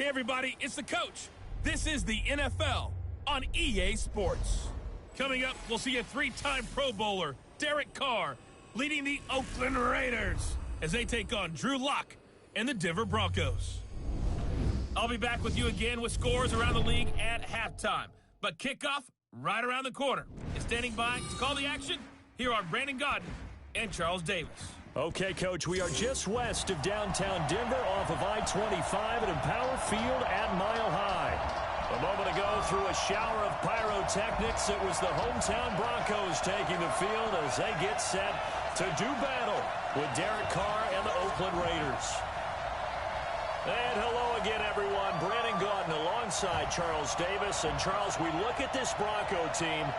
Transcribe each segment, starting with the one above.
Hey everybody, it's the coach. This is the NFL on EA Sports. Coming up, we'll see a three-time Pro Bowler, Derek Carr, leading the Oakland Raiders as they take on Drew Lock and the Denver Broncos. I'll be back with you again with scores around the league at halftime. But kickoff right around the corner. And standing by to call the action, here are Brandon Gaudin and Charles Davis. Okay, Coach, we are just west of downtown Denver off of I-25 at Empower Field at Mile High. A moment ago, through a shower of pyrotechnics, it was the hometown Broncos taking the field as they get set to do battle with Derek Carr and the Oakland Raiders. And hello again, everyone. Brandon Gaudin alongside Charles Davis. And, Charles, we look at this Bronco team.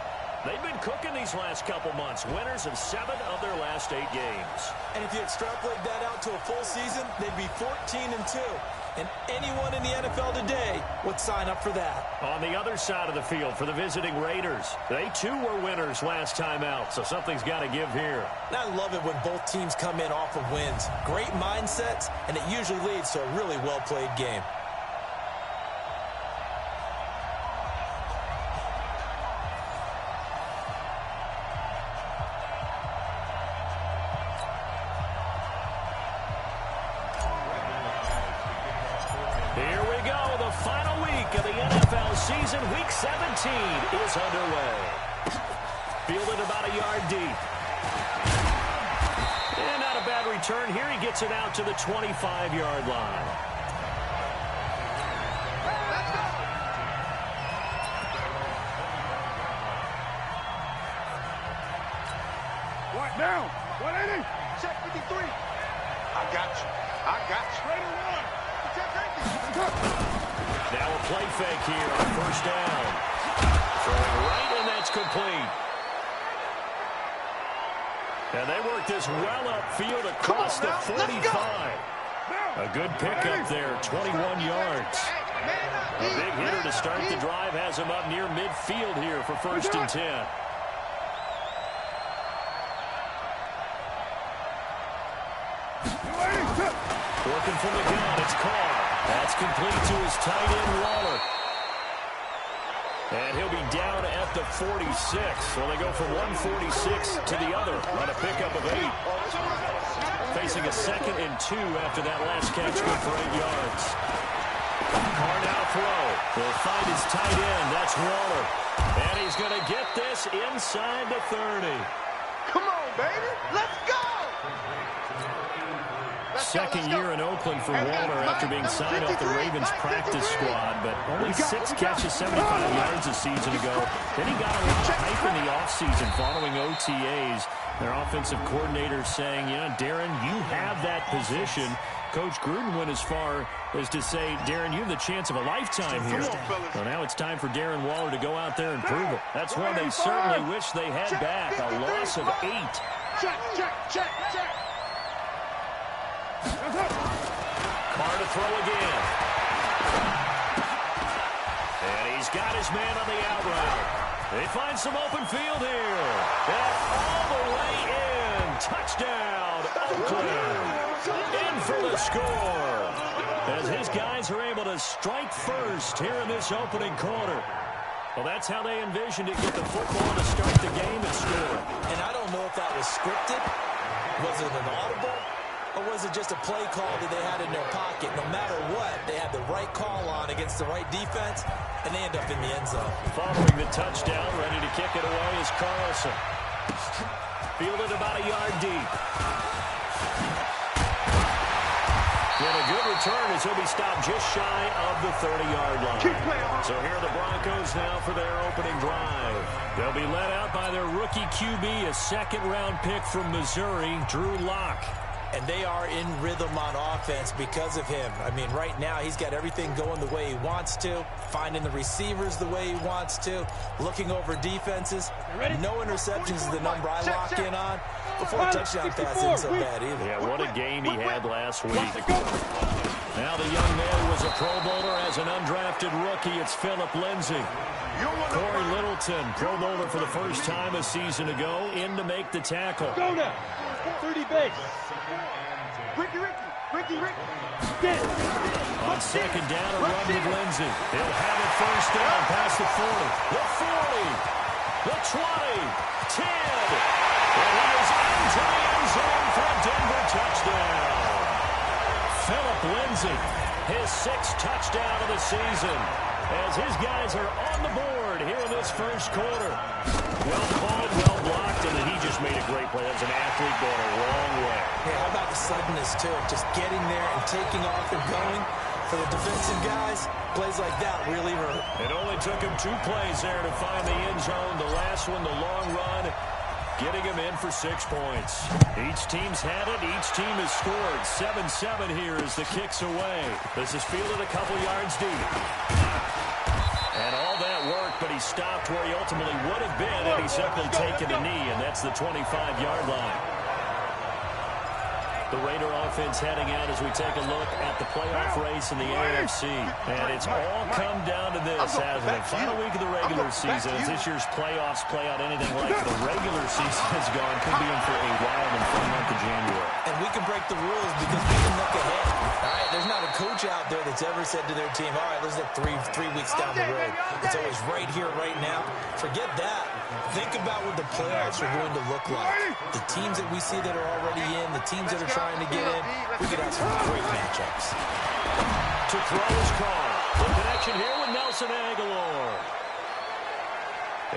They've been cooking these last couple months. Winners of 7 of their last 8 games. And if you extrapolate that out to a full season, they'd be 14-2. And anyone in the NFL today would sign up for that. On the other side of the field for the visiting Raiders, they too were winners last time out, so something's got to give here. And I love it when both teams come in off of wins. Great mindsets, and it usually leads to a really well-played game. Season week 17 is underway. Fielded about a yard deep. And not a bad return here. He gets it out to the 25-yard line. What now? 180. Check 53. I got you. I got you. Ready one. Check 50. Now a play fake here on first down. Throwing right, and that's complete. And they work this well upfield across the 45. A good pickup there, 21 yards. A big hitter to start the drive has him up near midfield here for first and 10. Working from the gun, it's Carr. That's complete to his tight end, Waller. And he'll be down at the 46. So they go from 146 to the other on a pickup of 8. Facing a 2nd and 2 after that last catch, good for 8 yards. Carr now throw. Will find his tight end. That's Waller. And he's going to get this inside the 30. Come on, baby. Let's go. Second year in Oakland for Waller after being signed off the Ravens practice squad, but only 6 catches, 75 yards a season ago. Then he got a lot of hype in the offseason following OTAs. Their offensive coordinator saying, you know, Darren, you have that position. Coach Gruden went as far as to say, Darren, you have the chance of a lifetime here. Well, now it's time for Darren Waller to go out there and prove it. That's one they certainly wish they had back. A loss of 8. Check, check, check, check. Carr to throw again. And he's got his man on the out route. They find some open field here. And all the way in. Touchdown, Oakland. In for the score. As his guys are able to strike first here in this opening quarter. Well, that's how they envisioned it. Get the football to start the game and score. And I don't know if that was scripted. Was it an audible? Or was it just a play call that they had in their pocket? No matter what, they had the right call on against the right defense, and they end up in the end zone. Following the touchdown, ready to kick it away is Carlson. Fielded about a yard deep. And a good return as he'll be stopped just shy of the 30-yard line. So here are the Broncos now for their opening drive. They'll be led out by their rookie QB, a 2nd-round pick from Missouri, Drew Lock. And they are in rhythm on offense because of him. I mean, right now, he's got everything going the way he wants to, finding the receivers the way he wants to, looking over defenses. No interceptions is the number I lock in on. Before a touchdown pass isn't so bad either. Yeah, what a game he had last week. Now the young man was a Pro Bowler as an undrafted rookie. It's Phillip Lindsay. Corey Littleton, Pro Bowler for the first time a season ago, in to make the tackle. Go now. 30 base. Ricky. On second down, a run with Lindsey. He'll have it first down past the 40. The 40. The 20. 10. And he is into the end zone for a Denver touchdown. Phillip Lindsey, his 6th touchdown of the season, as his guys are on the board here in this first quarter. Well called, well blocked, and then he just made a great play. That was an athlete going a long way. Yeah, how about the suddenness, too? Just getting there and taking off and going. For the defensive guys, plays like that really hurt. It only took him 2 plays there to find the end zone. The last one, the long run, getting him in for 6 points. Each team's had it. Each team has scored. 7-7 here as the kick's away. This is fielded a couple yards deep. And all that work, but he stopped where he ultimately would have been had he simply taken a knee, and that's the 25-yard line. The Raider offense heading out as we take a look at the playoff race in the AFC. And it's all come down to this, hasn't it? Final week of the regular season. As this year's playoffs play out anything like the regular season has gone, could be in for a wild and fun month of January. And we can break the rules because we can look ahead. All right, there's not a coach out there that's ever said to their team, all right, let's look three weeks down the road. It's always right here, right now. Forget that. Think about what the playoffs are going to look like. The teams that we see that are already in, the teams that are trying to get in, we could have some great matchups. To throw his car. The connection here with Nelson Aguilar.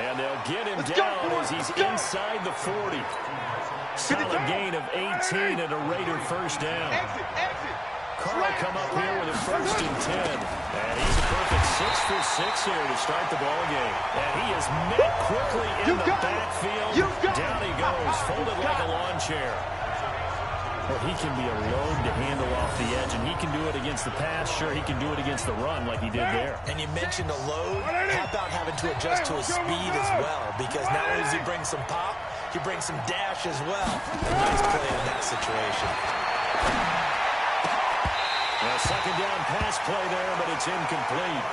And they'll get him down as he's inside the 40. Solid gain of 18 and a Raider first down. Carl come up here with a 1st and 10. And he's a perfect 6 for 6 here to start the ball game. And he is met quickly in the backfield. Down he goes, folded like a lawn chair. Well, he can be a load to handle off the edge, and he can do it against the pass. Sure, he can do it against the run like he did there. And you mentioned a load. How about having to adjust to his speed as well? Because not only does he bring some pop, he brings some dash as well. A nice play in that situation. A second down pass play there, but it's incomplete.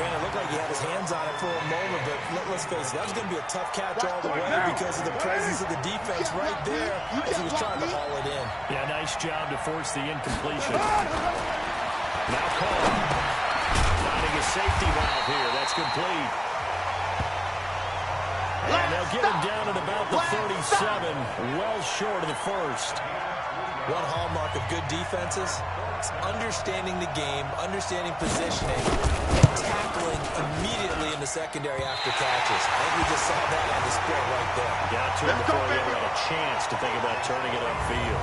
And it looked like he had his hands on it for a moment, but let's face it, that was going to be a tough catch all the way because of the presence of the defense right there as he was trying to haul it in. Yeah, nice job to force the incompletion. Now Cole finding a safety valve here. That's complete. And they'll get him down at about the 37, well short of the 1st. One hallmark of good defenses is understanding the game, understanding positioning, and tackling immediately in the secondary after catches. I think we just saw that on display right there. Got to him before he ever had a chance to think about turning it upfield.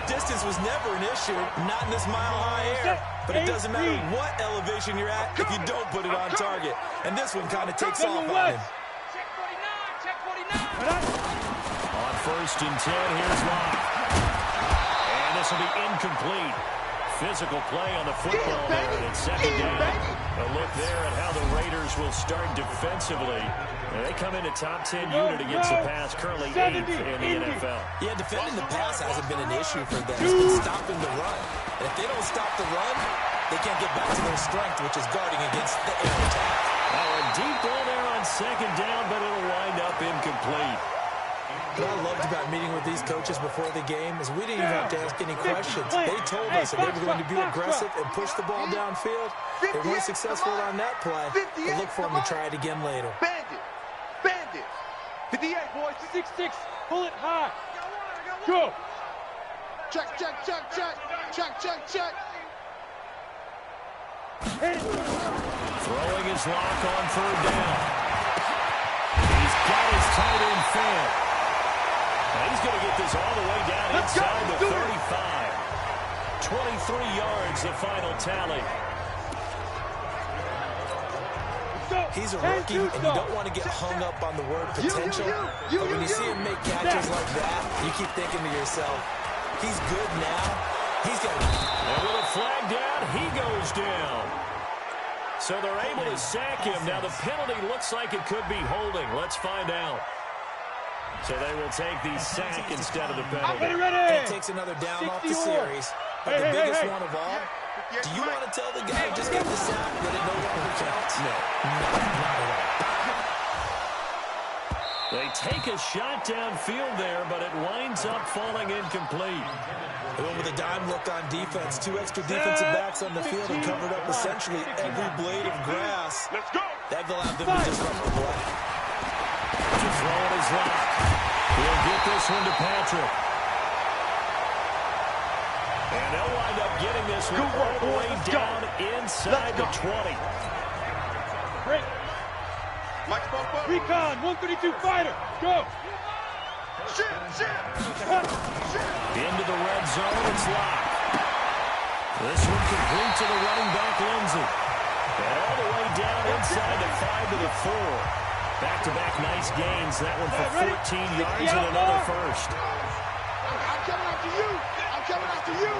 Distance was never an issue, not in this mile-high air. But it doesn't matter what elevation you're at if you don't put it on target. And this one kind of takes off on him. On 1st and 10, here's Locke. And this will be incomplete. Physical play on the football there, and it's second down. A look there at how the Raiders will start defensively. And they come in a top 10 unit against the pass, currently 8th in the NFL. Yeah, defending the pass hasn't been an issue for them. It's been stopping the run. And if they don't stop the run, they can't get back to their strength, which is guarding against the air attack. Now a deep ball there on second down, but it'll wind up incomplete. What I loved about meeting with these coaches before the game is we didn't even have to ask any questions. They told us that they were going to be aggressive and push the ball downfield. They weren't successful on that play, but look for them to try it again later. Bandit. 58, boys. 6-6. Pull it high. Go. Check. Throwing his lock on 3rd down. He's got his tight end fan. And he's going to get this all the way down inside the 35. 23 yards, the final tally. He's a rookie, and you don't want to get hung up on the word potential. But when you see him make catches like that, you keep thinking to yourself, he's good now. He's got it. And with a flag down, he goes down. So they're able to sack him. Now the penalty looks like it could be holding. Let's find out. So they will take the sack instead of the penalty. And it takes another down off the series. But the biggest one of all, do you want to tell the guy who just got the sack that it no longer counts? No. Not at all. They take a shot downfield there, but it winds up falling incomplete. They went with a dime look on defense. 2 extra defensive backs on the field and covered up essentially every blade of grass. Let's go. That allowed them to disrupt the play. To throw it is Locke. He'll get this one to Patrick. And they'll wind up getting this one all the way down inside the 20. Great. Mike spoke up. Recon, 132 fighter. Go. Shit. Into the red zone, it's Locke. This one complete to the running back, Lindsey. And all the way down inside the 5 to the 4. Back-to-back nice gains. That one for 14 yards and another first. I'm coming after you. I'm coming after you.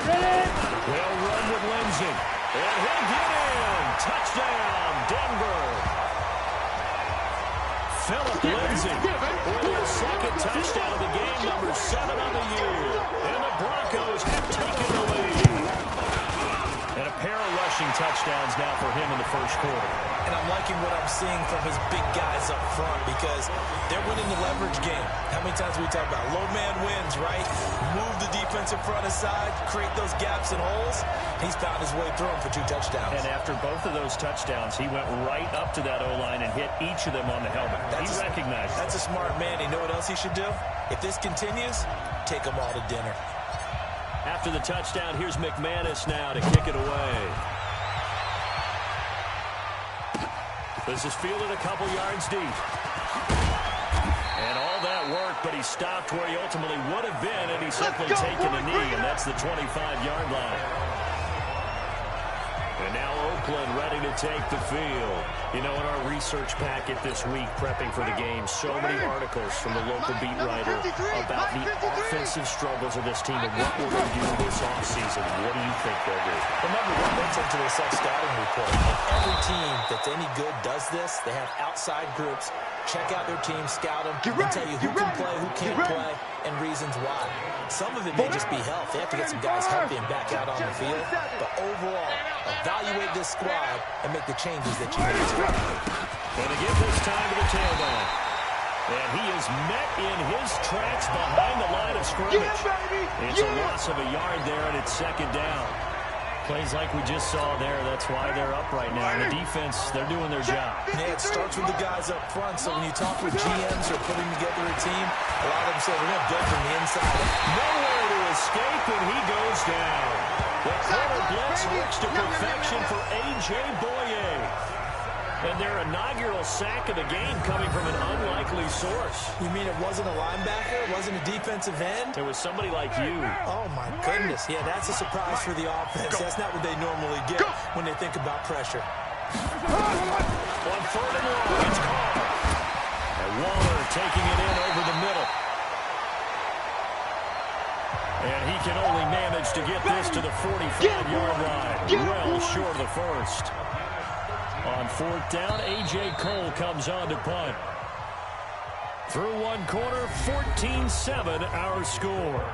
Ready? They'll run with Lindsey. And he'll get in. Touchdown, Denver. Philip Lindsey for their second touchdown of the game, number 7 on the year. And the Broncos have taken the lead. And a pair of rushing touchdowns now for him in the first quarter. And I'm liking what I'm seeing from his big guys up front because they're winning the leverage game. How many times we talk about low man wins, right? Move the defensive front aside, create those gaps and holes. He's found his way through them for 2 touchdowns. And after both of those touchdowns, he went right up to that O-line and hit each of them on the helmet. He recognized it. That's a smart man. You know what else he should do? If this continues, take them all to dinner. After the touchdown, here's McManus now to kick it away. This is fielded a couple yards deep. And all that work, but he stopped where he ultimately would have been, and he's simply taken a knee, and that's the 25-yard line. And now Oakland ready to take the field. You know, in our research packet this week, prepping for the game, so many articles from the local beat writer about the offensive struggles of this team and what will they do this offseason. What do you think they'll do? Well, number one, they take to their self-scouting report. And every team that's any good does this. They have outside groups. Check out their team, scout them, and tell you who can play, who can't play, and reasons why. Some of it may just be health. They have to get some guys healthy and back out on the field. But overall, evaluate this squad and make the changes that you need to. And to give this time to the tailback. And he is met in his tracks behind the line of scrimmage. It's a loss of a yard there, and it's second down. Plays like we just saw there, that's why they're up right now. And the defense, they're doing their job. Yeah, it starts with the guys up front. So when you talk with GMs or putting together a team, a lot of them say, we're going to build from the inside. Nowhere to escape, and he goes down. The corner blitz works to perfection for A.J. Boye. And their inaugural sack of the game coming from an unlikely source. You mean it wasn't a linebacker? It wasn't a defensive end? It was somebody like you. Oh, my goodness. Yeah, that's a surprise for the offense. That's not what they normally get when they think about pressure. On 3rd and long, it's Carr. And Waller taking it in over the middle. And he can only manage to get this to the 45-yard line. Well short of the first. On 4th down, A.J. Cole comes on to punt. Through one quarter, 14-7 our score.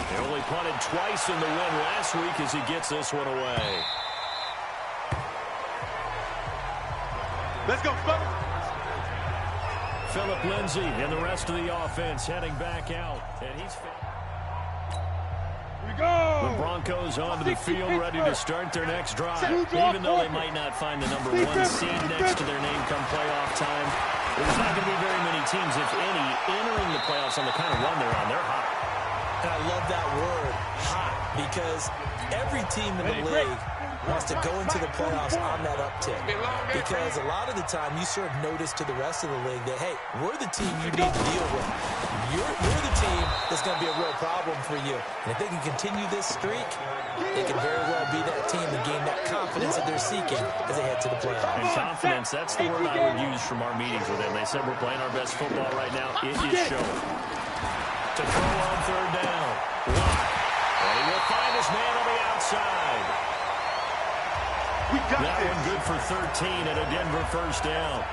They only punted twice in the win last week as he gets this one away. Let's go, fellas. Philip Lindsey and the rest of the offense heading back out. And he's... The Broncos onto the field, ready to start their next drive. Even though they might not find the number 1 seed next to their name come playoff time, there's not going to be very many teams, if any, entering the playoffs on the kind of run they're on. They're hot. And I love that word, hot, because every team in the league wants to go into the playoffs on that uptick. Because a lot of the time, you serve notice to the rest of the league that, hey, we're the team you need to deal with. You're the team that's going to be a real problem for you. And if they can continue this streak, they can very well be that team and gain that confidence that they're seeking as they head to the playoffs. And confidence, that's the word I would use from our meetings with them. They said we're playing our best football right now. It is showing. To throw on 3rd down. Locke. And he will find his man on the outside. That one good for 13 and a Denver first down.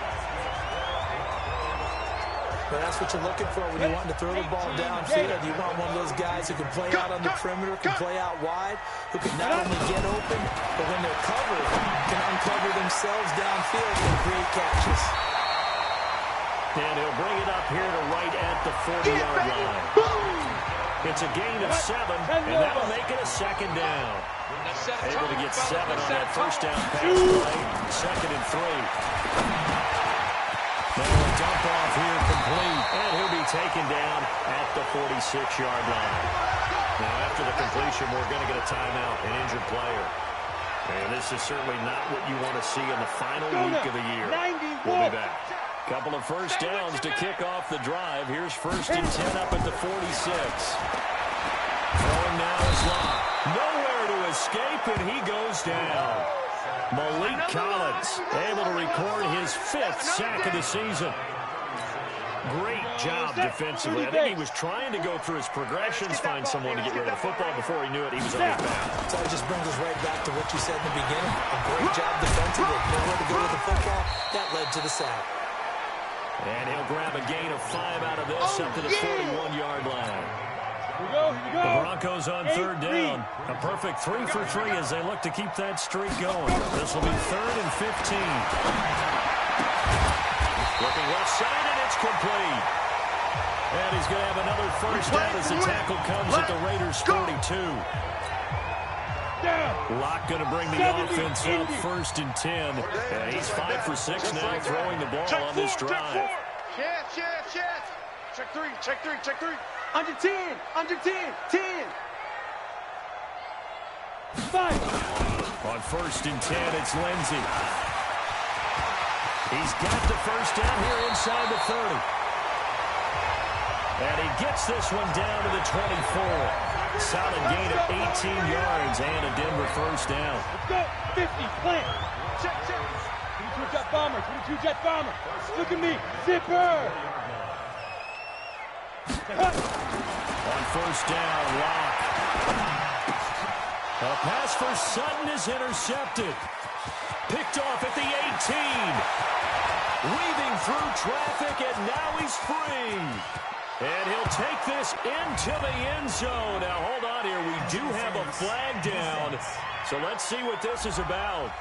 But that's what you're looking for when you want to throw the ball downfield. You want one of those guys who can play out on the perimeter, can play out wide, who can not only get open, but when they're covered, can uncover themselves downfield and create catches. And he'll bring it up here to right at the 40-yard line. It's a gain of 7, and that'll make it a second down. Able to get 7 on that first down pass play. Second and 3. Now a dump off here complete, and he'll be taken down at the 46-yard line. Now after the completion, we're going to get a timeout, an injured player. And this is certainly not what you want to see in the final week of the year. We'll be back. Couple of first downs to kick off the drive. Here's 1st and 10 up at the 46. Throwing now is Locke. Nowhere to escape, and he goes down. Malik Collins able to record his 5th sack of the season. Great job defensively. I think he was trying to go through his progressions, find someone to get rid of the football. Before he knew it, he was on his back. So it just brings us right back to what you said in the beginning. A great job defensively. Nowhere to go with the football. That led to the sack. And he'll grab a gain of 5 out of this up to the 41-yard line. Here we go. The Broncos on 3rd down. A perfect 3 for 3 as they look to keep that streak going. This will be 3rd and 15. Looking left side, and it's complete. And he's going to have another first down as the tackle comes at the Raiders' 42. Locke going to bring the offense up 1st and 10. And he's 5 for 6 now throwing the ball on this drive. Chance. Check 3. Under 10. 10. 5. On 1st and 10, it's Lindsey. He's got the first down here inside the 30. And he gets this one down to the 24. Solid gain of 18 yards and a Denver first down. Let's go. 50. Plant. Check. 22 jet bomber. 22 jet bomber. Look at me. Zipper. On first down, Locke. A pass for Sutton is intercepted. Picked off at the 18. Weaving through traffic, and now he's free. And he'll take this into the end zone. Now, hold on here. We do have a flag down. So let's see what this is about.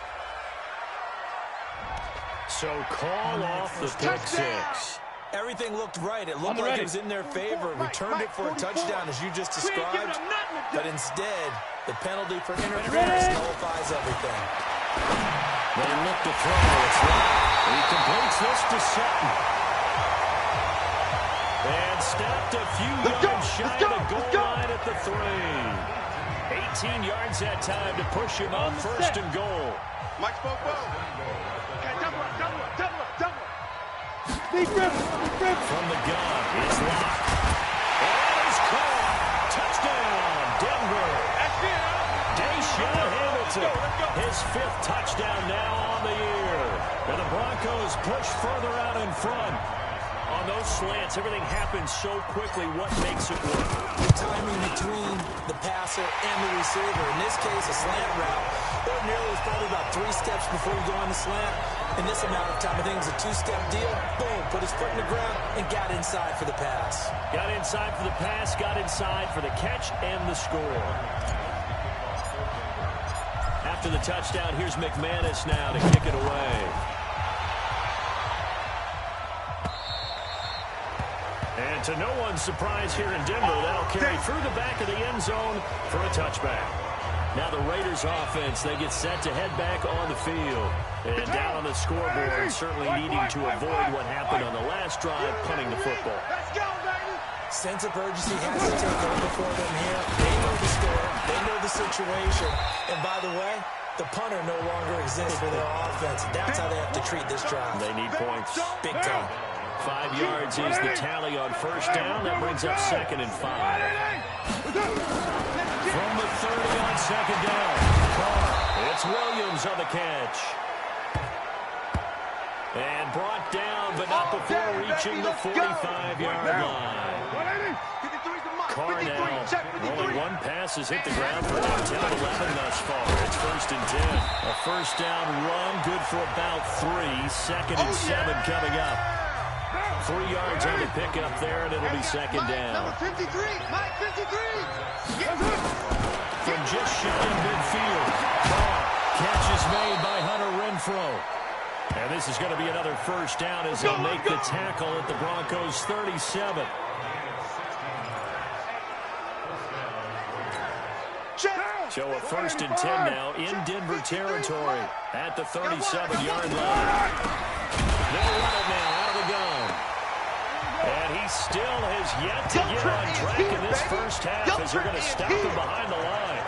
So call off the pick six. Everything looked right. It looked like it was in their favor. Returned it for a touchdown, as you just described. But instead, the penalty for interference nullifies everything. They look to throw. It's Locke. He completes this to Sutton. And stepped a few yards shy of the goal line at the 3. 18 yards that time to push him on 1st and goal. Mike spoke well. Okay, double up. Big rip. From the gun, it's Locke. And it's caught. Touchdown, Denver. That's it, Deshaun Hamilton, his 5th touchdown now on the year. And the Broncos push further out in front. On those slants, everything happens so quickly. What makes it work? The timing between the passer and the receiver. In this case, a slant route. Ordinarily, it's probably about 3 steps before you go on the slant. In this amount of time, I think it was a 2-step deal. Boom, put his foot in the ground and got inside for the pass. Got inside for the pass, got inside for the catch and the score. After the touchdown, here's McManus now to kick it away. And to no one's surprise here in Denver, that'll carry through the back of the end zone for a touchback. Now the Raiders offense, they get set to head back on the field. And down on the scoreboard, certainly needing to avoid what happened on the last drive, punting the football. Let's go, baby. Sense of urgency has to take over for them here. They know the score. They know the situation. And by the way, the punter no longer exists for their offense. That's how they have to treat this drive. They need points. Big time. 5 yards is the tally on first down. That brings up 2nd and 5. From the 30 on 2nd down. It's Williams on the catch. And brought down, but not before reaching the 45-yard line. Carr now. Only one pass has hit the ground for him. 10 of 11 thus far. It's 1st and 10. A first down run, good for about 3. 2nd and 7 coming up. 3 yards on the pickup there, and it'll be second down. Number 53, Mike 53. From just shy of midfield, catch is made by Hunter Renfrow. And this is going to be another first down as they'll make the tackle at the Broncos' 37. So a 1st and 10 now in Denver territory at the 37-yard line. They'll run it now out of the gun. And he still has yet to get on track in this first half as they're going to stop him behind the line.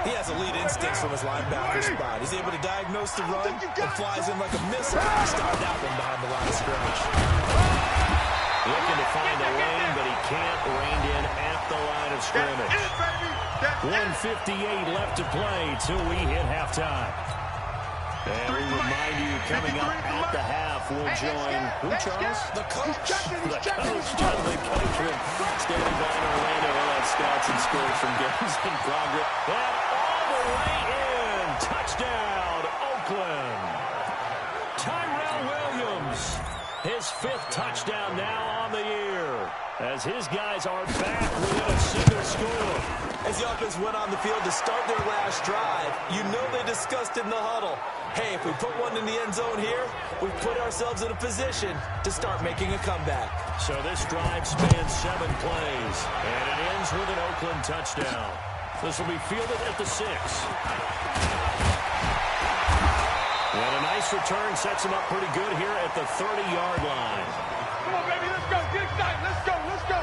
He has elite instincts from his linebacker spot. He's able to diagnose the run and flies in like a missile. He started that one behind the line of scrimmage. Looking to find a lane, but he can't rein in at the line of scrimmage. 1:58 left to play till we hit halftime. And we remind you, coming up at the half, we'll join, who, Charles? The coach. The coach, Jonathan Coachman, standing by in Orlando. We'll have stats and scores from games in progress. And all the way in. Touchdown, Oakland. Tyrell Williams, his 5th touchdown now on the year, as his guys are back within a single score. As the offense went on the field to start their last drive, you know they discussed in the huddle, hey, if we put one in the end zone here, we put ourselves in a position to start making a comeback. So this drive spans 7 plays, and it ends with an Oakland touchdown. This will be fielded at the 6. And a nice return sets him up pretty good here at the 30-yard line. Come on, baby, let's go. Get excited. Let's go. Let's go.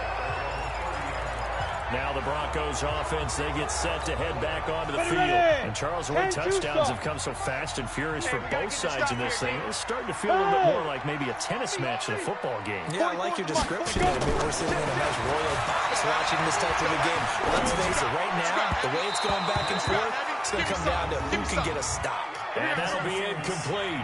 Now the Broncos offense, they get set to head back onto the field. And Charles, the way touchdowns have come so fast and furious for both sides in this thing, it's starting to feel a little bit more like maybe a tennis match than a football game. Yeah, I like your description. I mean, we're sitting in a nice royal box watching this type of a game. But let's face it, right now, the way it's going back and forth, it's going to come down to who can get a stop. And that'll be incomplete.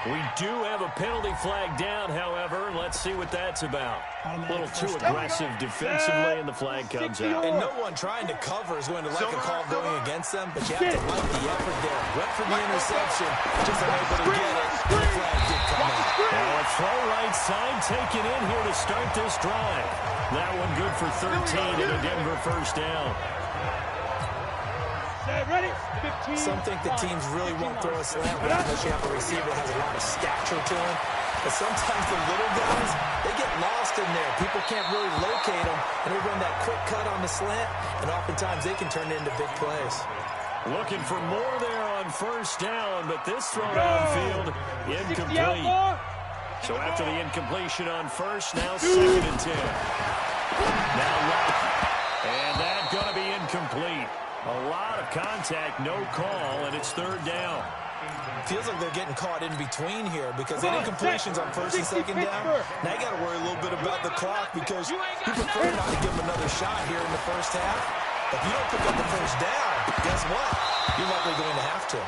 We do have a penalty flag down, however. Let's see what that's about. A little too aggressive defensively, and the flag comes out. And no one trying to cover is going to like a call going against them, but you have to like the effort there. Went for the interception, just unable to get it, and the flag did come out. Well, a throw right side taken in here to start this drive. That one good for 13 and a Denver first down. Ready? Some think that teams really won't throw a slant route unless you have a receiver that has a lot of stature to him. But sometimes the little guys, they get lost in there. People can't really locate them, and they run that quick cut on the slant, and oftentimes they can turn it into big plays. Looking for more there on first down, but this throw downfield incomplete. So after the incompletion on first, now 2nd and 10. Now left, and that's going to be incomplete. A lot of contact, no call, and it's 3rd down. Feels like they're getting caught in between here because they did completions on 1st and 2nd down. Now you got to worry a little bit about the clock because you prefer not to give them another shot here in the first half. If you don't pick up the first down, guess what? You're likely going to have to.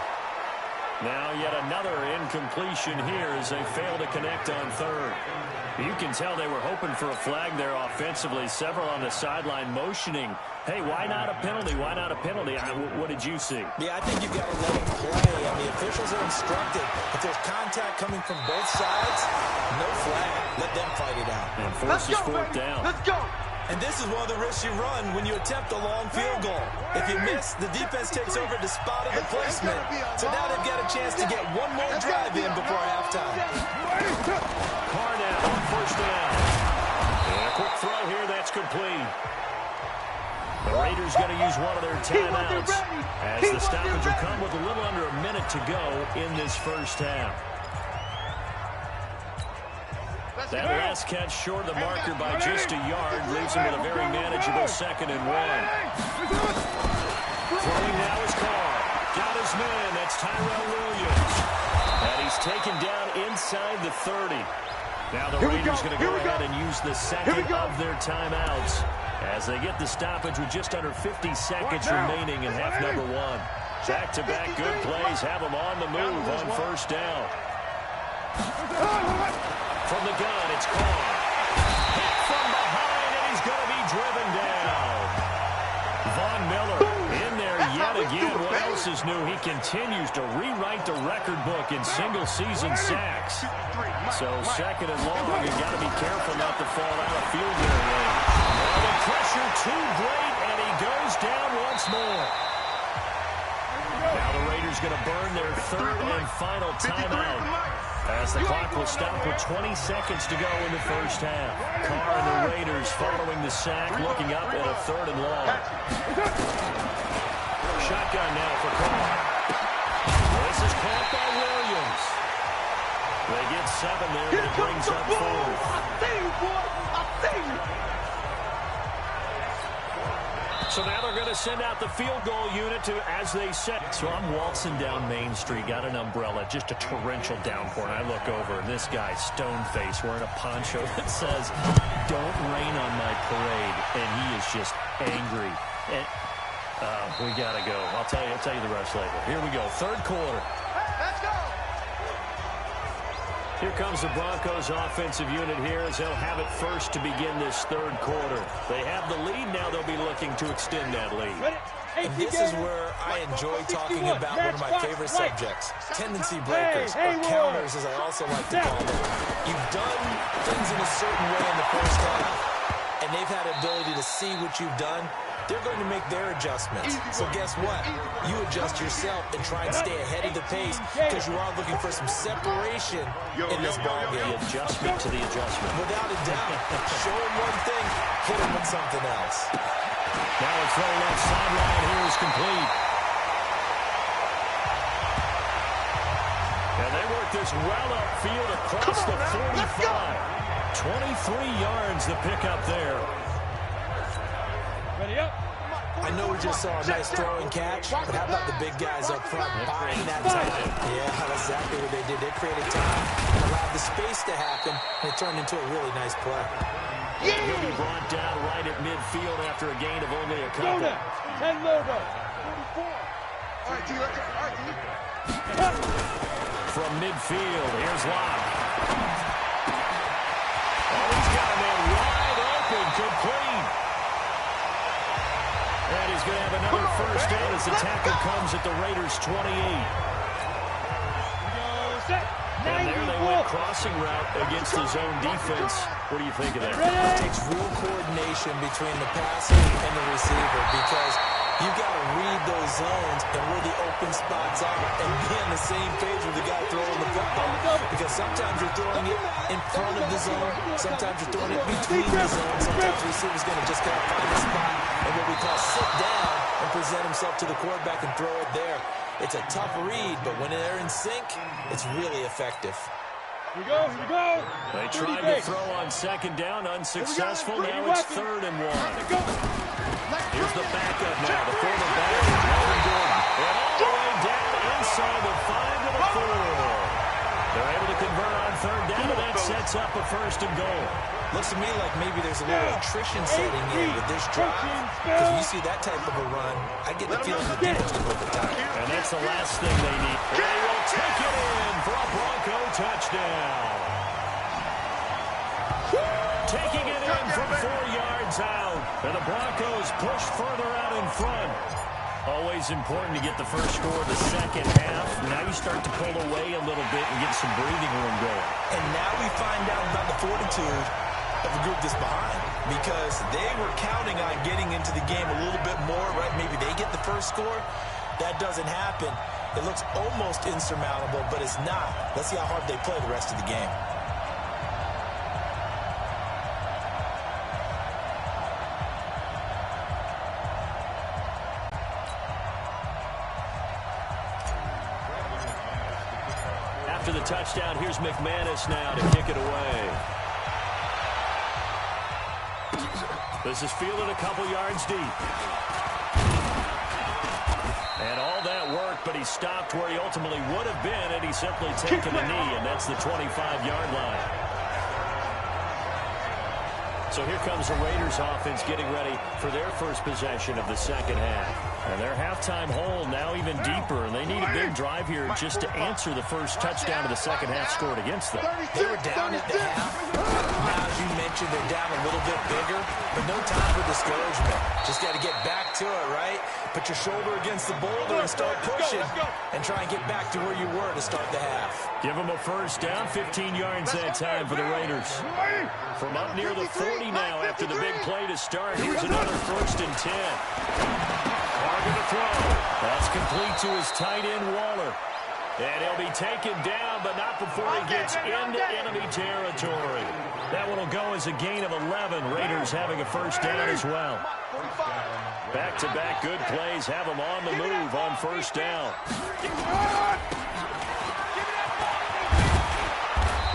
Now yet another incompletion here as they fail to connect on 3rd. You can tell they were hoping for a flag there offensively. Several on the sideline motioning, hey, why not a penalty? Why not a penalty? What did you see? Yeah, I think you've got to let them play. I mean, officials are instructed. If there's contact coming from both sides, no flag. Let them fight it out. And forces 4th down. Let's go. And this is one of the risks you run when you attempt a long field goal. If you miss, the defense takes over the spot of the placement. So now they've got a chance to get one more drive in before halftime. Carr now on 1st down. And a quick throw here, that's complete. The Raiders going to use one of their timeouts as the stoppage will come with a little under a minute to go in this first half. That last catch short of the marker by just a yard leaves him with a very manageable 2nd and 1. Throwing now is Carr. Got his man. That's Tyrell Williams. And he's taken down inside the 30. Now the Raiders going to go ahead and use the 2nd of their timeouts as they get the stoppage with just under 50 seconds remaining in half number 1. Back-to-back good plays have them on the move on 1st down. From the gun, it's Carr. Hit from behind, and he's going to be driven down. Von Miller in there yet again, what else is new? He continues to rewrite the record book in single-season sacks. So second and long, you got to be careful not to fall out of field goal range. Oh, the pressure too great, and he goes down once more. Now the Raiders going to burn their third and final timeout, as the clock will stop with 20 seconds to go in the first half. Carr and the Raiders following the sack, looking up at a third and long. Shotgun now for Carr. This is caught by Williams. They get 7 there, but it brings up 4. I see you, boy. I see you. So now they're going to send out the field goal unit as they set. So I'm waltzing down Main Street, got an umbrella, just a torrential downpour, and I look over, and this guy's stone-faced wearing a poncho that says, "Don't rain on my parade," and he is just angry. And we got to go. I'll tell you the rest later. Here we go, third quarter. Let's go. Here comes the Broncos offensive unit here as they'll have it first to begin this third quarter. They have the lead. Now they'll be looking to extend that lead. And this is where I enjoy talking about one of my favorite subjects, tendency breakers, or counters as I also like to call them. You've done things in a certain way in the first half, and they've had the ability to see what you've done. They're going to make their adjustments. So guess what? You adjust yourself and try and stay ahead of the pace because you are looking for some separation in this ballgame. The adjustment to the adjustment. Without a doubt. Show them one thing, hit them with something else. Now a throw left sideline here is complete. And they work this well upfield across the 45. 23 yards the pickup there. Ready up. I know we just saw a nice throw and catch, but how about the big guys up front buying that time? Yeah, that's exactly what they did. They created time and allowed the space to happen, and it turned into a really nice play. He'll be brought down right at midfield after a gain of only a couple. 10 logo. 44. All right, T, let's go. All right, T. From midfield, here's Locke. Oh, he's got a man wide open, complete. And he's going to have another first down as the tackle comes at the Raiders' 28. And there they went crossing route against the zone defense. What do you think of that? It takes real coordination between the passer and the receiver because you got to read those zones and where the open spots are and be on the same page with the guy throwing the football. Because sometimes you're throwing it in front of the zone, sometimes you're throwing it between the zones, sometimes the receiver's going to just kind of find a spot and what we call sit down and present himself to the quarterback and throw it there. It's a tough read, but when they're in sync, it's really effective. Here we go, here we go. They tried to throw on second down, unsuccessful. Now it's 3rd and 1. Here's the backup now, the former back, Melvin Gordon. And all the way down inside the 5 to the 4. They're able to convert on 3rd down, and that sets up a 1st and goal. Looks to me like maybe there's a little attrition setting in with this drive. Because when you see that type of a run, I get the feeling the defense will overtime. And that's the last thing they need. They will take it in for a Bronco touchdown. Taking it in from 4 yards out. And the Broncos push further out in front. Always important to get the first score of the second half. Now you start to pull away a little bit and get some breathing room going. And now we find out about the fortitude of the group that's behind. Because they were counting on getting into the game a little bit more, right? Maybe they get the first score. That doesn't happen. It looks almost insurmountable, but it's not. Let's see how hard they play the rest of the game. After the touchdown, here's McManus now to kick it away. This is fielded a couple yards deep. And all that work, but he stopped where he ultimately would have been had he simply taken a knee, and that's the 25-yard line. So here comes the Raiders offense getting ready for their first possession of the second half. And their halftime hole now even deeper, and they need a big drive here just to answer the first touchdown of the second half scored against them. They were down at the half. Now, as you mentioned, they're down a little bit bigger, but no time for discouragement. Just got to get back to it, right? Put your shoulder against the boulder and start pushing and try and get back to where you were to start the half. Give them a first down, 15 yards that time for the Raiders. From up near the 40 now after the big play to start. Here's another 1st and 10. Target to throw. That's complete to his tight end, Waller. And he'll be taken down, but not before he gets into enemy territory. That one will go as a gain of 11. Raiders having a first down as well. Back-to-back good plays have them on the move on first down.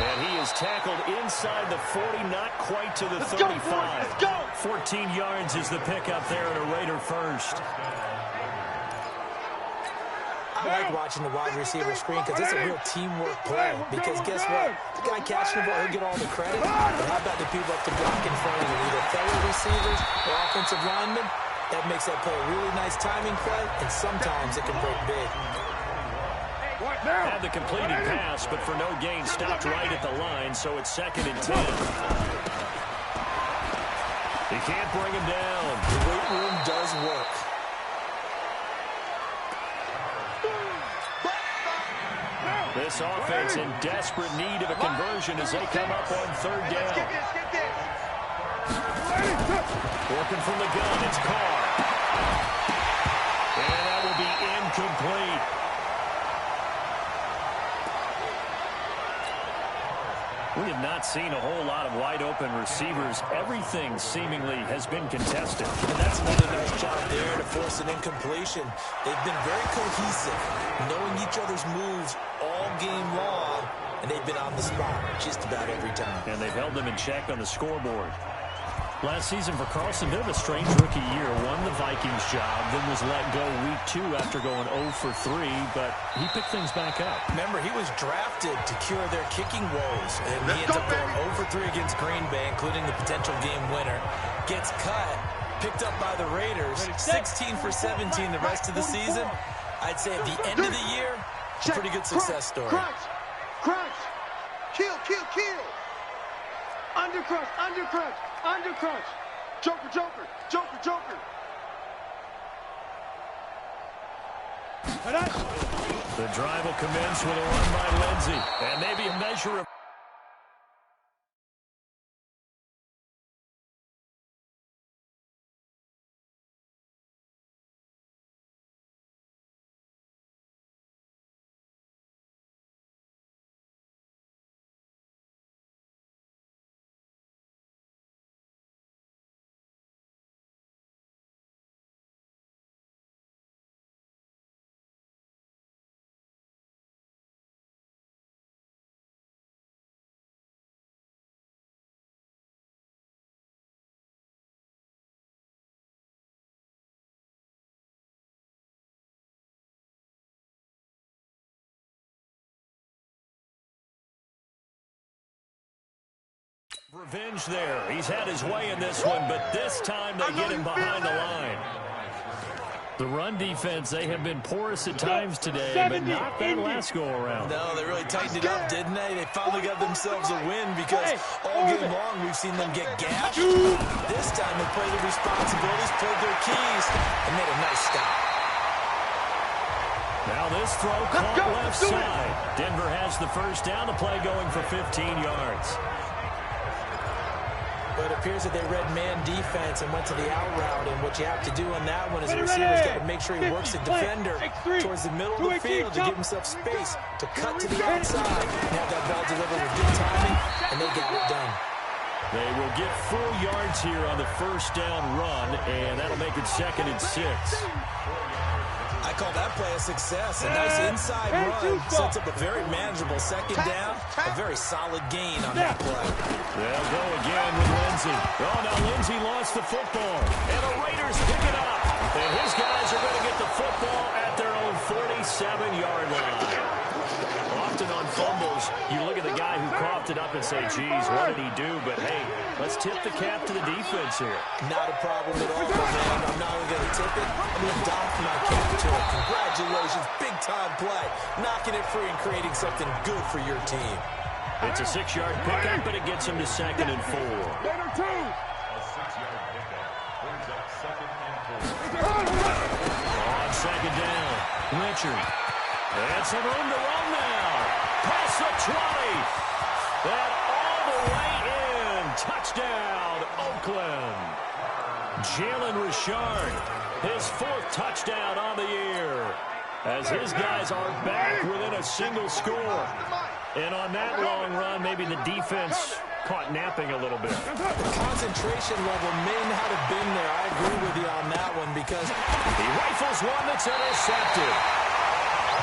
And he is tackled inside the 40, not quite to the 35. 14 yards is the pickup there at a Raider first. I like watching the wide receiver screen because it's a real teamwork play. Because guess what? The guy catching the ball, he'll get all the credit. But how about the people up to block in front of him? Either fellow receivers or offensive linemen. That makes that play a really nice timing play, and sometimes it can break big. Had the completed pass, but for no gain, stopped right at the line, so it's 2nd and 10. He can't bring him down. The weight room does work. This offense in desperate need of a conversion as they come up on 3rd down. Working from the gun, it's Carr. And that will be incomplete. We have not seen a whole lot of wide-open receivers. Everything seemingly has been contested. And that's another nice job there to force an incompletion. They've been very cohesive, knowing each other's moves all game long, and they've been on the spot just about every time. And they've held them in check on the scoreboard. Last season for Carlson, bit of a strange rookie year. Won the Vikings job, then was let go week 2 after going 0 for 3, but he picked things back up. Remember, he was drafted to cure their kicking woes, and he ends up going 0 for 3 against Green Bay, including the potential game winner. Gets cut, picked up by the Raiders, 16 for 17 the rest of the season. I'd say at the end of the year, a pretty good success story. Crunch, crunch, kill, kill, kill. Undercrunch, undercrunch, undercrunch. Joker, joker, joker, joker. The drive will commence with a run by Lindsey, and maybe a measure of revenge there. He's had his way in this one, but this time they get him behind the line. The run defense, they have been porous at times today, but not that last go-around. No, they really tightened it up, didn't they? They finally got themselves a win because all game long we've seen them get gashed. This time they played their responsibilities, played their keys, and made a nice stop. Now this throw caught left side. Denver has the first down. The play going for 15 yards. But it appears that they read man defense and went to the out route, and what you have to do on that one is the receiver's got to make sure he works the defender towards the middle of the field to give himself space to cut to the outside and have that ball delivered with good timing, and they got it done. They will get 4 yards here on the first down run, and that'll make it 2nd and 6. I call that play a success. A nice inside run sets up a very manageable 2nd down. A very solid gain on that play. They'll go again with Lindsey. Oh, now Lindsey lost the football. And the Raiders pick it up. And his guys are going to get the football at their own 47-yard line. Often on fumbles, you look at the guy who coughed it up and say, geez, what did he do? But, hey, let's tip the cap to the defense here. Not a problem at all, man. I'm not only going to tip it, I'm going to dock my cap to it. Congratulations, big-time play. Knocking it free and creating something good for your team. It's a 6-yard pickup, but it gets him to 2nd and 4. Better two. A 6-yard pickup brings up 2nd and 4. second down. Richard. And some room to run now. Past the 20. And all the way in. Touchdown, Oakland. Jalen Richard, his 4th touchdown on the year, as his guys are back within a single score. And on that long run, maybe the defense caught napping a little bit. The concentration level may not have been there. I agree with you on that one because he rifles one that's intercepted.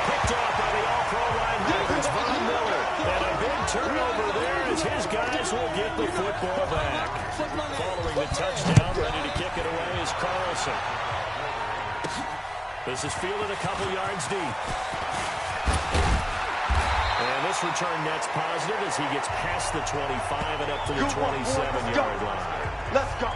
Picked off by the all-pro linebacker, Von Miller. And a big turnover there as his guys will get the football back. Following the touchdown, ready to kick it away is Carlson. This is fielded a couple yards deep. And this return net's positive as he gets past the 25 and up to the 27-yard line. Let's go.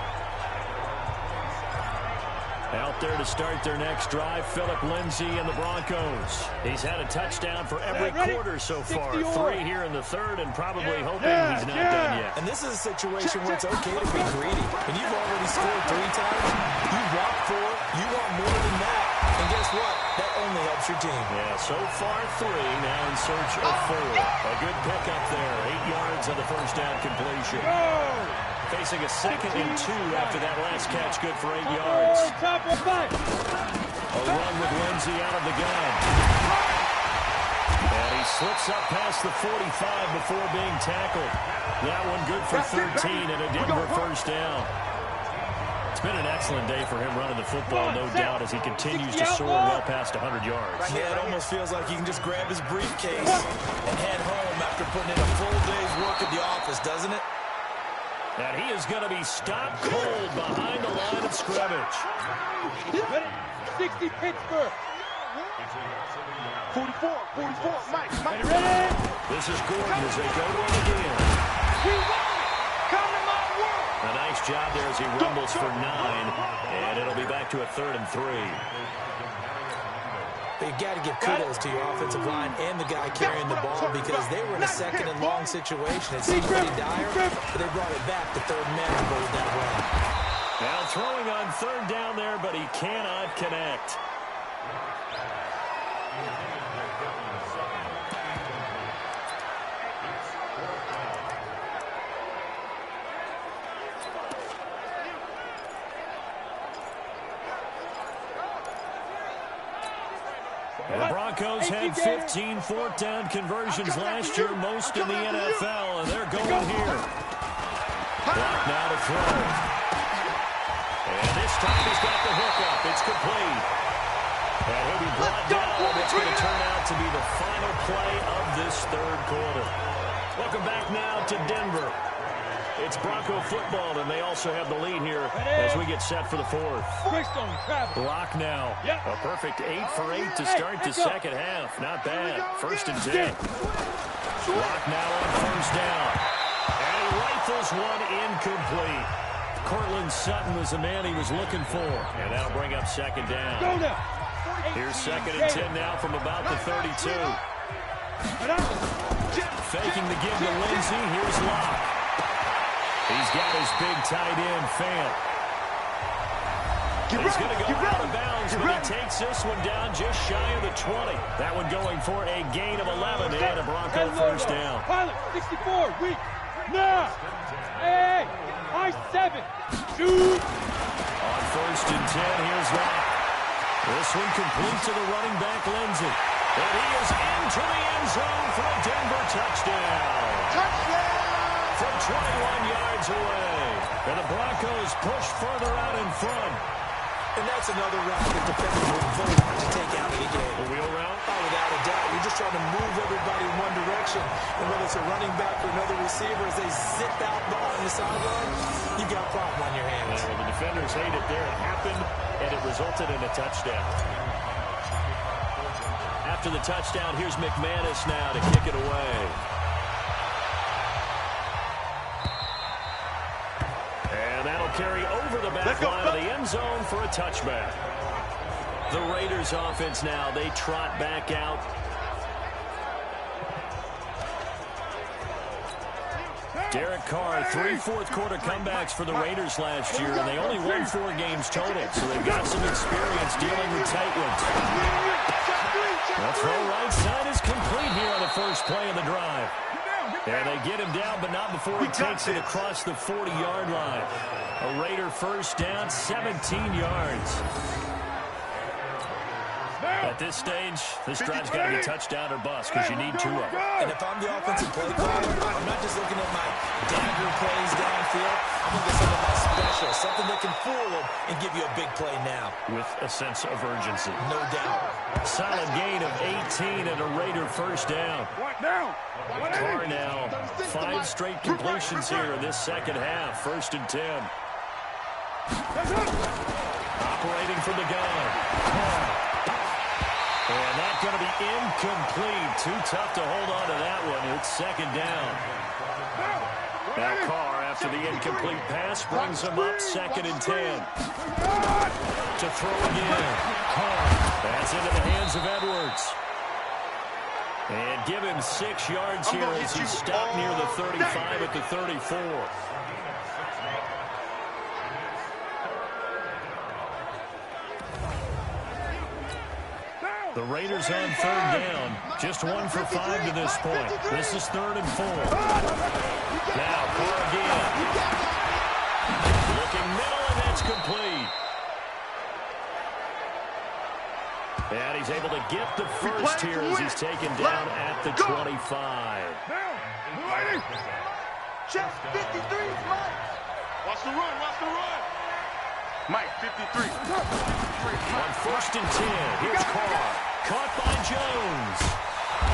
Out there to start their next drive, Phillip Lindsay and the Broncos. He's had a touchdown for every quarter so far. 3 here in the third and probably hoping he's not done yet. And this is a situation where it's okay to be greedy. When you've already scored 3 times, you want 4, you want more than that. And guess what? That only helps your team. Yeah, so far 3, now in search of 4. A good pickup there, 8 yards on the first down completion. Facing a 2nd and 2 after that last catch, good for 8 yards. A run with Lindsay out of the gun. And he slips up past the 45 before being tackled. That one good for 13 and a Denver first down. It's been an excellent day for him running the football, no doubt, as he continues to soar well past 100 yards. Yeah, it almost feels like he can just grab his briefcase and head home after putting in a full day's work at the office, doesn't it? And he is going to be stopped cold behind the line of scrimmage. 60 Pittsburgh. 44, Mike. Ready? This is Gordon as they go to him again. Come to my world. A nice job there as he rumbles for 9, and it'll be back to a 3rd and 3. But you got to give kudos to your offensive line and the guy carrying the ball because they were in a 2nd and long situation. It seemed pretty dire, but they brought it back to 3rd man and rolled that way. Now throwing on 3rd down there, but he cannot connect. The Broncos had 15 4th down conversions last year, most in the NFL, and they're going here. Clock now to throw. And this time he's got the hook up. It's complete. And he'll be brought down. It's going to turn out to be the final play of this 3rd quarter. Welcome back now to Denver. It's Bronco football, and they also have the lead here as we get set for the 4th. Block now. A perfect 8 for 8 to start the second half. Not bad. 1st and 10. Block now on 1st down. And he rifles one incomplete. Cortland Sutton was the man he was looking for. And that'll bring up 2nd down. Here's 2nd and 10 now from about the 32. Faking the give to Lindsay. Here's Locke. He's got his big tight end, Fant. He's going to go out of bounds, but he takes this one down just shy of the 20. That one going for a gain of 11 and a Bronco first down. Pilot, 64, weak. Now. Hey, high 7. Shoot. On 1st and 10, here's Locke. This one complete to the running back, Lindsay. And he is into the end zone for a Denver touchdown. Touchdown. From 21 yards away. And the Broncos push further out in front. And that's another route that defenders will vote to take out of the game. A wheel route? Oh, without a doubt. You're just trying to move everybody in one direction. And whether it's a running back or another receiver, as they zip out on the sideline, you got a problem on your hands. Well, the defenders hate it there. It happened, and it resulted in a touchdown. After the touchdown, here's McManus now to kick it away. And that'll carry over the back line of the end zone for a touchback. The Raiders offense now, they trot back out. Derek Carr, 3 fourth-quarter comebacks for the Raiders last year, and they only won 4 games total, so they've got some experience dealing with tight ones. The throw right side is complete here on the first play of the drive. And they get him down, but not before he takes it across the 40-yard line. A Raider first down, 17 yards. At this stage, this drive's got to be touchdown or bust because you need 2 of them. And if I'm the offensive play caller, I'm not just looking at my dagger plays downfield. I'm looking at something that's special, something that can fool them and give you a big play now. With a sense of urgency. No doubt. Solid gain of 18 and a Raider first down. Carr now, 5 straight completions here in this second half. 1st and 10. Operating from the gun. Carr. And that's going to be incomplete. Too tough to hold on to that one. It's 2nd down. Now Carr, after the incomplete pass, brings him up 2nd and 10. To throw again. Carr. That's into the hands of Edwards. And give him 6 yards here as he stopped near the 35 at the 34. The Raiders on 3rd down. Just 1 for 5 to this point. This is 3rd and 4. Now Carr again. Looking middle, and that's complete. And he's able to get the first here as he's taken down at the 25. Check 53, Mike. Watch the run, watch the run. Mike, 53. On 1st and 10, here's Carr. Caught by Jones.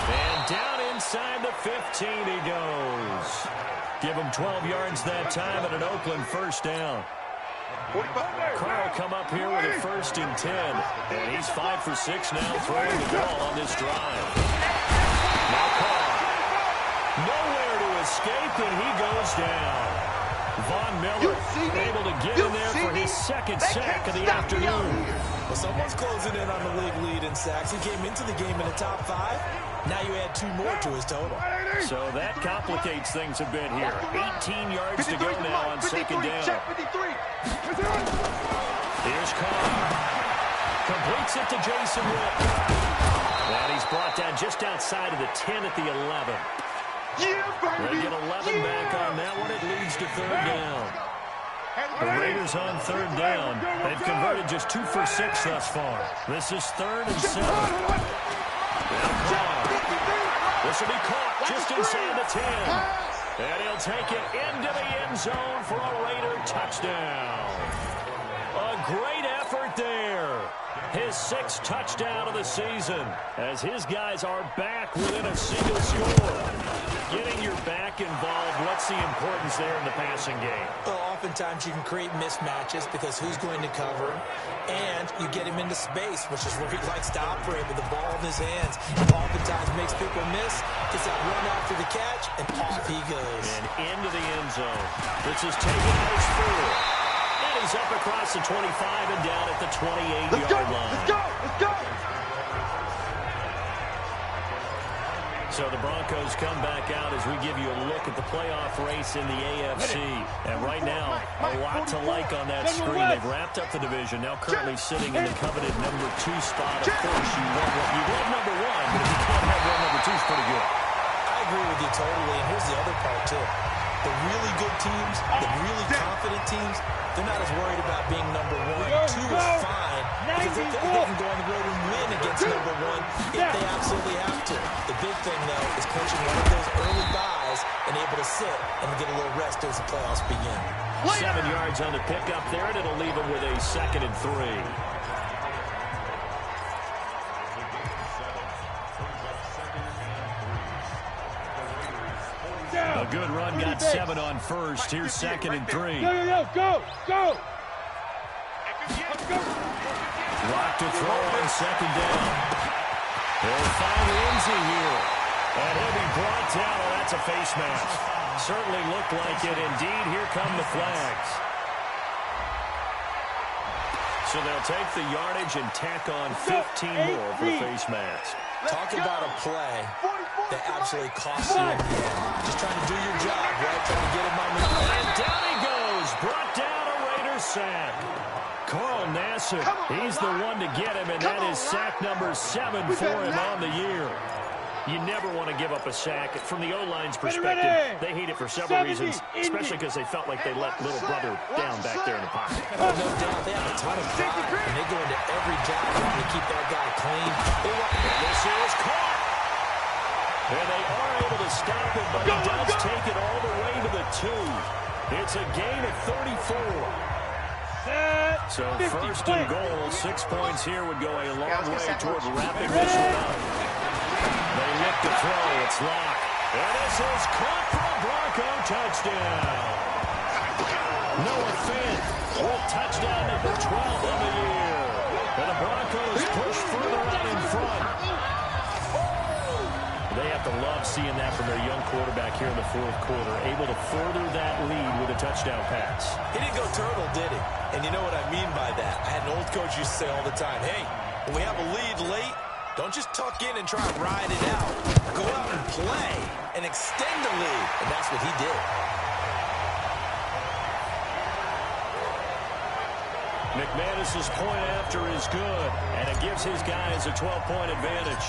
And down inside the 15 he goes. Give him 12 yards that time at an Oakland first down. Carr will come up here with a 1st and 10. And he's 5 for 6 now throwing the ball on this drive. Now Carr. Nowhere to escape, and he goes down. Von Miller able to get in there for his 2nd sack of the afternoon. Well, someone's closing in on the league lead in sacks. He came into the game in the top 5. Now you add 2 more to his total. So that complicates things a bit here. 18 yards to go now on 2nd down. Here's Carr. Completes it to Jason Witt. And he's brought down just outside of the 10 at the 11. They get 11 back on that one. It leads to 3rd down. The Raiders on 3rd down. They've converted just 2 for 6 thus far. This is 3rd and 7. Now Carr. This will be caught just inside the 10. And he'll take it into the end zone for a Raider touchdown. A great effort there. His 6th touchdown of the season as his guys are back within a single score. Getting your back involved, what's the importance there in the passing game? Well, oftentimes you can create mismatches because who's going to cover him, and you get him into space, which is where he likes to operate with the ball in his hands. It oftentimes makes people miss, gets that run after the catch, and off he goes. And into the end zone. This is taken as 4. And he's up across the 25 and down at the 28-yard line. Let's go! Let's go! So the Broncos come back out as we give you a look at the playoff race in the AFC. And right now, a lot to like on that screen. They've wrapped up the division, now currently sitting in the coveted number 2 spot. Of course, you love number 1, but if you can't have one, number 2 is pretty good. I agree with you totally, and here's the other part, too. The really good teams, the really confident teams, they're not as worried about being number 1. 2 is fine, because they can go on the road and win against number 1 if they absolutely have to. The big thing, though, is clinching one of those early buys and able to sit and get a little rest as the playoffs begin. 7 yards on the pickup there, and it'll leave them with a 2nd and 3. A good run, got 7 on first. Here's 2nd and 3. Go! Rock to throw on 2nd down. They'll find Lindsey here. And he'll be brought down. Oh, that's a face mask. Certainly looked like it. Indeed, here come the flags. So they'll take the yardage and tack on 15 more for the face mask. Talk about a play that absolutely cost you in the end. Just trying to do your job, right? Trying to get him on the ground. And down he goes. Brought down a Raiders sack. Carl Nassib, he's the one to get him, and that is sack number 7 for him on the year. You never want to give up a sack. From the O-line's perspective, they hate it for several reasons, especially because they felt like they let little brother down back there in the pocket. Oh, no doubt. They have a ton of pride, and they go into every job trying to keep that guy clean. This is caught. And they are able to stop it, but he does take it all the way to the 2. It's a gain of 34. So first and goal, 6 points here would go a long way toward wrapping this one up. They look to throw. It's locked. And this is caught for a Bronco touchdown. Noah Fant with touchdown number 12 on the year. And the Broncos push further out in front. They have to love seeing that from their young quarterback here in the fourth quarter, able to further that lead with a touchdown pass. He didn't go turtle, did he? And you know what I mean by that. I had an old coach used to say all the time, hey, when we have a lead late, don't just tuck in and try and ride it out. Go out and play and extend the lead. And that's what he did. McManus's point after is good, and it gives his guys a 12-point advantage.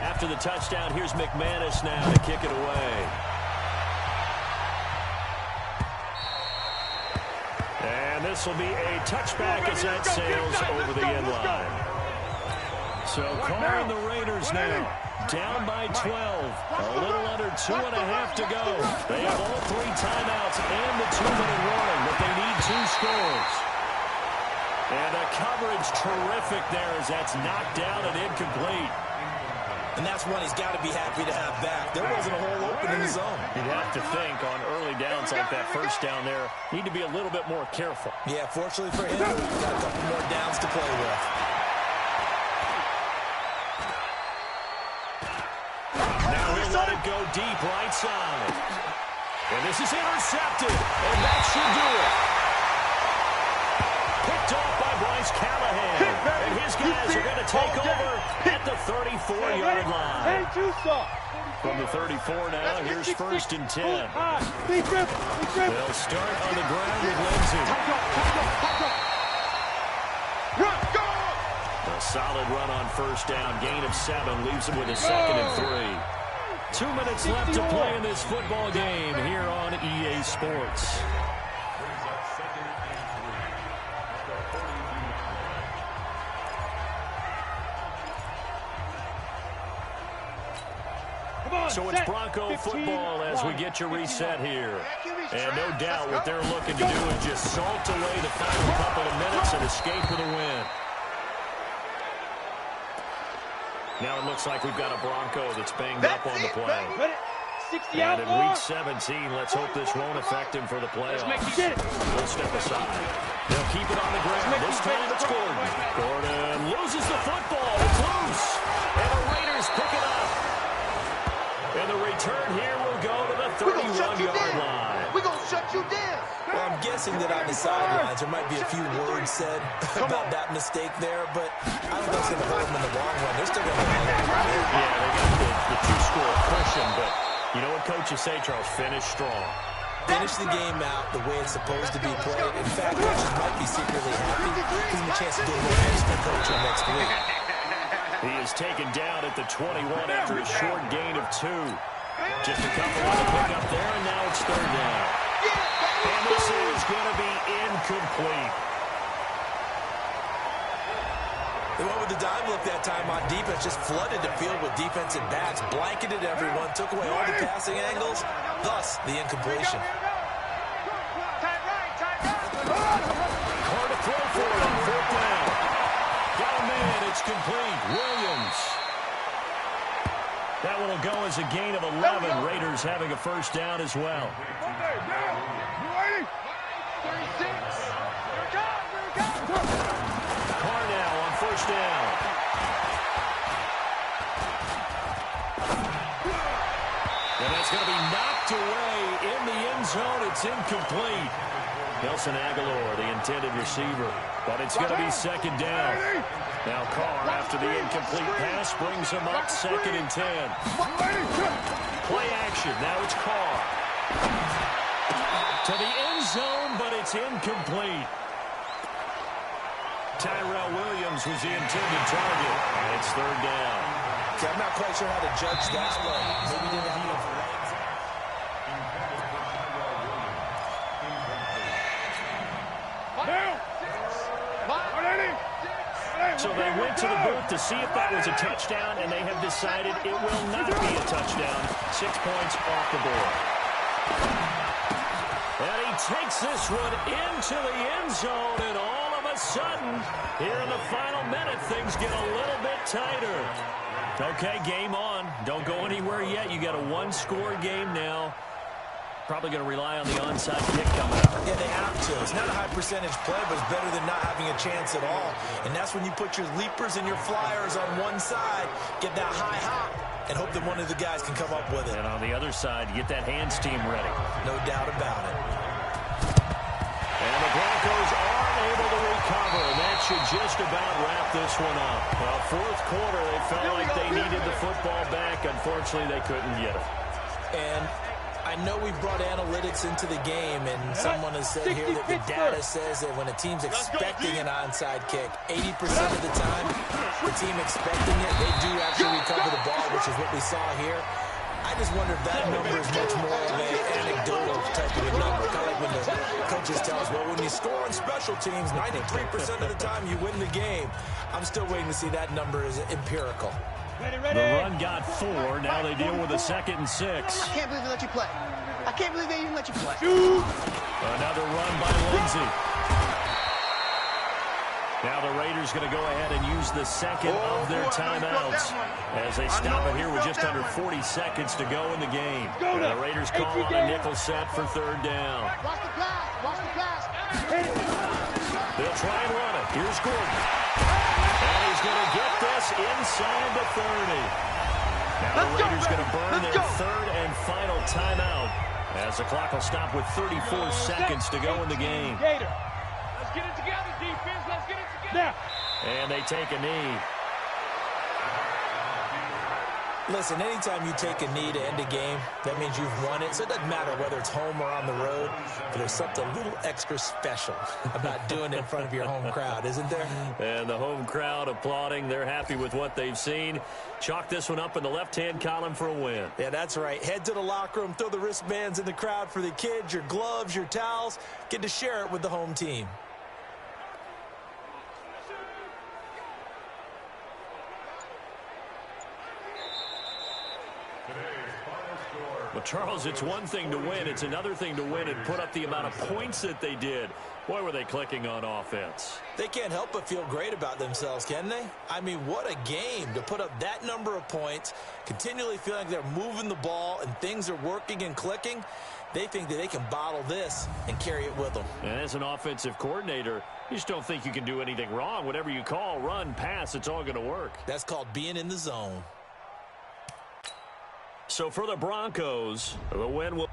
After the touchdown, here's McManus now to kick it away. And this will be a touchback as that sails over the end line. So Carr and the Raiders now down by 12. A little under 2.5 to go. They have all 3 timeouts and the 2-minute warning, but they need 2 scores. And the coverage terrific there as that's knocked down and incomplete. And that's one he's got to be happy to have back. There wasn't a hole open in the zone. You'd have to think on early downs like that first down there, need to be a little bit more careful. Yeah, fortunately for him, he's got a couple more downs to play with. Now he'll let it go deep right side. And this is intercepted. And that should do it. Picked off by Bryce Callahan. And his guys are going to take over at the 34-yard line. From the 34 now, here's 1st and 10. They'll start on the ground with Lindsey. A solid run on first down. Gain of 7 leaves them with a 2nd and 3. 2 minutes left to play in this football game here on EA Sports. So it's Bronco football as we get you reset here. And no doubt what they're looking to do is just salt away the final couple of minutes and escape with a win. Now it looks like we've got a Bronco that's banged up on the play. And in week 17, let's hope this won't affect him for the playoffs. We'll step aside. They'll keep it on the ground. This time it's Gordon. Gordon loses the football. It's loose. And the Raiders pick it up. And the return here will go to the 31-yard line. We're going to shut you down. Well, I'm guessing that on the sidelines there might be a few words said about that mistake there, but I don't think it's going to hurt them in the long run. They're still going to hang it. Yeah, they got the 2-score cushion, but you know what coaches say, Charles? Finish strong. Finish the game out the way it's supposed to be played. In fact, coaches might be secretly happy. Gives them a chance to do a little extra coaching next week. He is taken down at the 21 after a short gain of 2. Just a couple on the pickup there, and now it's 3rd down. And this is going to be incomplete. They went with the dime look that time on defense, just flooded the field with defensive backs, blanketed everyone, took away all the passing angles, thus the incompletion. Hard to throw for it on 4th down. Got a man, it's complete. Williams. That one will go as a gain of 11. Raiders having a first down as well. Carr now on first down. And that's going to be knocked away in the end zone. It's incomplete. Nelson Aguilar, the intended receiver. but it's going to be second down. Now Carr, after the incomplete pass, brings him up 2nd and 10. Play action. Now it's Carr. To the end zone, but it's incomplete. Tyrell Williams was the intended target. And it's 3rd down. Okay, I'm not quite sure how to judge that one. Maybe he didn't have enough legs. So they went to the booth to see if that was a touchdown, and they have decided it will not be a touchdown. 6 points off the board. And he takes this one into the end zone, and all of a sudden, here in the final minute, things get a little bit tighter. Okay, game on. Don't go anywhere yet. You got a one-score game now. Probably going to rely on the onside kick coming up. Yeah, they have to. It's not a high-percentage play, but it's better than not having a chance at all. And that's when you put your leapers and your flyers on one side, get that high hop, and hope that one of the guys can come up with it. And on the other side, get that hands team ready. No doubt about it. And the Broncos are able to recover, and that should just about wrap this one up. Well, 4th quarter, they felt like they needed the football back. Unfortunately, they couldn't get it. And I know we brought analytics into the game, and someone has said here that the data says that when a team's expecting an onside kick, 80% of the time, the team expecting it, they do actually recover the ball, which is what we saw here. I just wonder if that number is much more of an anecdotal type of a number, kind of like when the coaches tell us, well, when you score on special teams, 93% of the time you win the game. I'm still waiting to see that number is empirical. The run got 4. Now they deal with a 2nd and 6. I can't believe they let you play. I can't believe they even let you play. Another run by Lindsey. Now the Raiders going to go ahead and use the second of their timeouts as they stop it here with just under 40 seconds to go in the game. And the Raiders call on a nickel set for 3rd down. Watch the pass. Watch the pass. They'll try and run it. Here's Gordon. And he's going to get this inside the 30. Now the Raiders going to burn their 3rd and final timeout as the clock will stop with 34 seconds to go in the game. Let's get it together, defense. Let's get it together. And they take a knee. Listen, anytime you take a knee to end a game, that means you've won it. So it doesn't matter whether it's home or on the road, but there's something a little extra special about doing it in front of your home crowd, isn't there? And the home crowd applauding. They're happy with what they've seen. Chalk this one up in the left-hand column for a win. Yeah, that's right. Head to the locker room, throw the wristbands in the crowd for the kids, your gloves, your towels. Get to share it with the home team. Well, Charles, it's one thing to win. It's another thing to win and put up the amount of points that they did. Boy, were they clicking on offense. They can't help but feel great about themselves, can they? I mean, what a game to put up that number of points, continually feeling like they're moving the ball and things are working and clicking. They think that they can bottle this and carry it with them. And as an offensive coordinator, you just don't think you can do anything wrong. Whatever you call, run, pass, it's all going to work. That's called being in the zone. So for the Broncos, the win will...